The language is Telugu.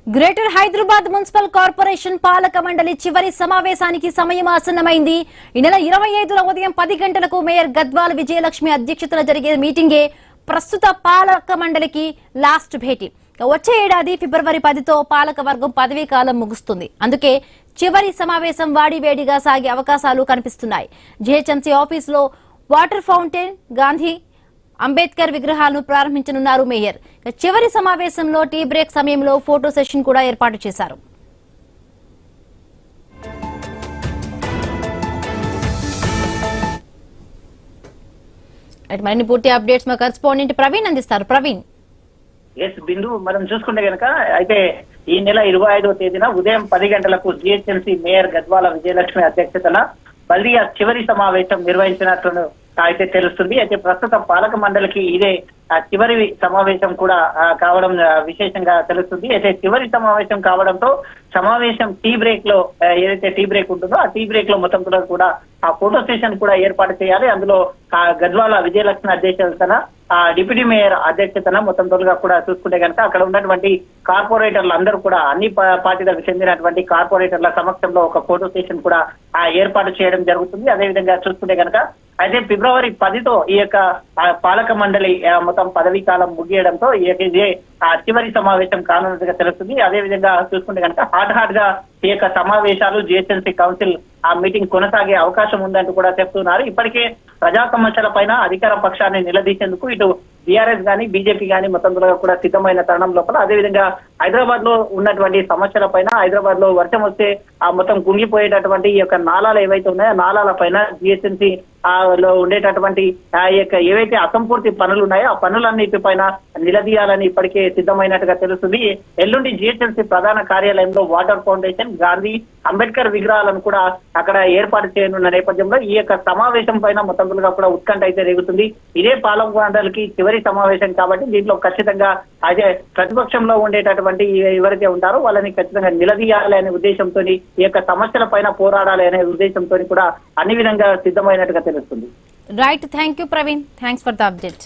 గ్రేటర్ హైదరాబాద్ మున్సిపల్ కార్పొరేషన్ పాలక మండలి చివరి సమావేశానికి సమయం ఆసన్నమైంది. ఈ నెల 25న ఉదయం 10 గంటలకు మేయర్ గద్వాల విజయలక్ష్మి అధ్యక్షతన జరిగే మీటింగే ప్రస్తుత పాలక మండలికి లాస్ట్ భేటీ. వచ్చే ఏడాది ఫిబ్రవరి 10తో పాలక వర్గం పదవీ కాలం ముగుస్తుంది. అందుకే చివరి సమావేశం వాడివేడిగా సాగే అవకాశాలు కనిపిస్తున్నాయి. జీహెచ్ఎంసీ ఆఫీసులో వాటర్ ఫౌంటైన్, గాంధీ అంబేద్కర్ విగ్రహాలను ప్రారంభించనున్నారు మేయర్. చివరి సమావేశంలో టీ బ్రేక్ సమయంలో ఫోటో సెషన్ కూడా ఏర్పాటు చేశారు. మరిన్ని పూర్తి అప్డేట్స్ మా కరెస్పాండెంట్ ప్రవీణ్ అందిస్తారు. ప్రవీణ్. ఎస్ బిందు, మనం చూసుకుంటే కనుక అయితే ఈ నెల 25వ తేదీన ఉదయం 10 గంటలకు జీహెచ్ఎంసీ మేయర్ గద్వాల విజయలక్ష్మి అధ్యక్షతన బల్దియా చివరి సమావేశం నిర్వహించినట్లు అయితే తెలుస్తుంది. అయితే ప్రస్తుత పాలక మండలికి ఇదే చివరి సమావేశం కూడా కావడం విశేషంగా తెలుస్తుంది. అయితే చివరి సమావేశం కావడంతో సమావేశం టీ బ్రేక్ లో ఏదైతే టీ బ్రేక్ ఉంటుందో ఆ టీ బ్రేక్ లో మొత్తం కూడా ఆ ఫోటో సెషన్ కూడా ఏర్పాటు చేయాలి. అందులో గద్వాల విజయలక్ష్మి అధ్యక్షతన డిప్యూటీ మేయర్ అధ్యక్షతన మొత్తం తోలుగా కూడా చూసుకుంటే కనుక అక్కడ ఉన్నటువంటి కార్పొరేటర్లు అందరూ కూడా అన్ని పార్టీలకు చెందినటువంటి కార్పొరేటర్ల సమక్షంలో ఒక ఫోటో సెషన్ కూడా ఏర్పాటు చేయడం జరుగుతుంది. అదేవిధంగా చూసుకుంటే కనుక అయితే ఫిబ్రవరి 10తో ఈ యొక్క పాలక మండలి మొత్తం పదవీ కాలం ముగియడంతో ఇదే చివరి సమావేశం కానున్నట్టుగా తెలుస్తుంది. అదేవిధంగా చూసుకుంటే కనుక హాట్ గా ఈ యొక్క సమావేశాలు జీహెచ్ఎంసీ కౌన్సిల్ మీటింగ్ కొనసాగే అవకాశం ఉందంటూ కూడా చెప్తున్నారు. ఇప్పటికే ప్రజా సమస్యల పైన అధికార పక్షాన్ని నిలదీసేందుకు ఇటు బీఆర్ఎస్ గానీ బీజేపీ గానీ మొత్తం కూడా సిద్ధమైన తరుణం లోపల అదేవిధంగా హైదరాబాద్ లో ఉన్నటువంటి సమస్యల పైన హైదరాబాద్ లో వర్షం వస్తే ఆ మొత్తం కుంగిపోయేటటువంటి ఈ యొక్క నాలాలు ఏవైతే ఉన్నాయో నాలాల పైన జీహెచ్ఎంసీ లో ఉండేటటువంటి ఈ యొక్క ఏవైతే అసంపూర్తి పనులు ఉన్నాయో ఆ పనులన్నిటి పైన నిలదీయాలని ఇప్పటికే సిద్ధమైనట్టుగా తెలుస్తుంది. ఎల్లుండి జీహెచ్ఎంసీ ప్రధాన కార్యాలయంలో వాటర్ ఫౌండేషన్, గాంధీ, అంబేద్కర్ విగ్రహాలను కూడా అక్కడ ఏర్పాటు చేయనున్న నేపథ్యంలో ఈ యొక్క సమావేశం పైన మొత్తం కూడా ఉత్కంఠ అయితే రేగుతుంది. ఇదే పాలక మండలికి చివరి సమావేశం కాబట్టి దీంట్లో ఖచ్చితంగా అదే ప్రతిపక్షంలో ఉండేటటువంటి ఎవరైతే ఉంటారో వాళ్ళని ఖచ్చితంగా నిలదీయాలి అనే ఉద్దేశంతో ఈ యొక్క సమస్యల పైన పోరాడాలి అనే ఉద్దేశంతో కూడా అన్ని విధంగా సిద్ధమైనట్టుగా తెలుస్తుంది. Right, thank you Praveen, thanks for the update.